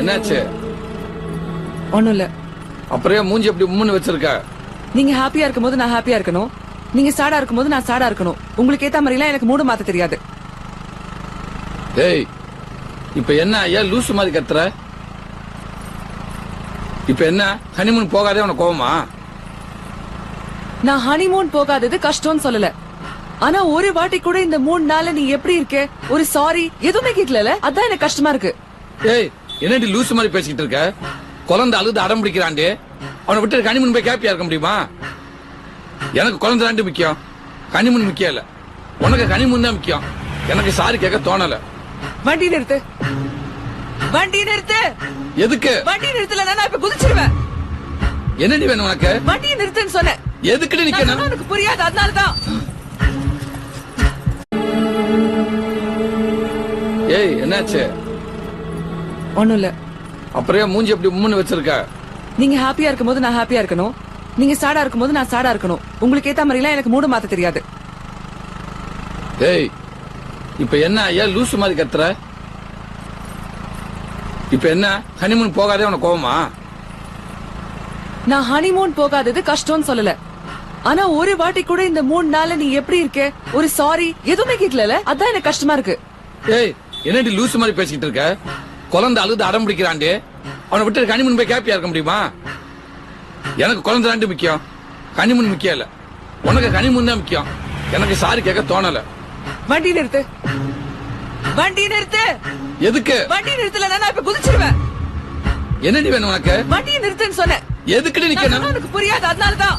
என்னாச்சு? ஒண்ணும் இல்ல. அப்புறம் மூஞ்சி எப்படி உம்முன்னு வச்சிருக்க? நீங்க ஹாப்பியா இருக்கும்போது நான் ஹாப்பியா இருக்கணும், நீங்க சேடா இருக்கும்போது நான் சேடா இருக்கணும். உங்களுக்கு ஏத்த மாதிரி எல்லாம் எனக்கு மூடு மாத்த தெரியாது. டேய், இப்ப என்ன ஏன் லூசு மாதிரி கத்துற? இப்ப என்ன ஹனிமூன் போகாதே உனக்கு கோவமா? நான் ஹனிமூன் போகாதது கஷ்டம்னு சொல்லல. ஆனா ஒரு வாட்டி கூட இந்த 3 நாள்ல நீ எப்படி இருக்க, ஒரு சாரி எதுவுமே கேட்கல. அதான் எனக்கு கஷ்டமா இருக்கு. ஏய், என்னடி லூசு மாதிரி பேசிக்கிட்டு இருக்க? குழந்தை அழுது அடம் பிடிக்கிறான்டி, அவனை விட்டு ஹனிமூன் போய் ஹாப்பியா இருக்க முடியுமா? எனக்கு குழந்தை தாண்டி முக்கியம், ஹனிமூன் முக்கியம் இல்ல. உனக்கு ஹனிமூன் தான் முக்கியம். எனக்கு சாரி கேட்க தோணல. வண்டி நிறுத்து, வண்டி நிறுத்து. எதுக்கு? வண்டி நிறுத்தல நான் இப்ப குதிச்சிருவேன். என்னடி வேணும் உனக்கு? வண்டி நிறுத்துன்னு சொன்னேன். எதுக்குடி நிக்கணும்? உனக்கு புரியாது, அதனாலதான். ஏய், என்னாச்சு? ஒண்ணும் இல்ல. அப்புறம் மூஞ்சி எப்படி உம்முன்னு வச்சிருக்க? நீங்க ஹாப்பியா இருக்கும்போது நான் ஹாப்பியா இருக்கணும், நீங்க சேடா இருக்கும்போது நான் சேடா இருக்கணும். உங்களுக்கு ஏத்த மாதிரி எல்லாம் எனக்கு மூடு மாத்த தெரியாது. ஏய், இப்ப என்ன ஏன் லூசு மாதிரி கத்துற? இப்ப என்ன ஹனிமூன் போகாதே உனக்கு கோவமா? நான் ஹனிமூன் போகாதது கஷ்டம்னு சொல்லல. ஆனா ஒரு வாட்டி கூட இந்த 3 நாள்ல நீ எப்படி இருக்க, ஒரு சாரி எதுவுமே கேட்கல. அதான் எனக்கு கஷ்டமா இருக்கு. ஏய், என்னடி லூசு மாதிரி பேசிக்கிட்டு இருக்க? குழந்தை அழுது அடம் பிடிக்கிறான்டி, அவனை விட்டு ஹனிமூன் போய் ஹாப்பியா இருக்க முடியுமா? எனக்கு குழந்தை தாண்டி முக்கியம், ஹனிமூன் முக்கியம் இல்ல. உனக்கு ஹனிமூன் தான் முக்கியம். எனக்கு சாரி கேட்க தோணல. வண்டி நிறுத்து, வண்டி நிறுத்து. எதுக்கு? வண்டி நிறுத்தல நான் இப்ப குதிச்சிருவேன். என்னடி வேணும் உனக்கு? வண்டியை நிறுத்துன்னு சொன்னேன். எதுக்குடி நிக்கணும்? உனக்கு புரியாது, அதனாலதான்.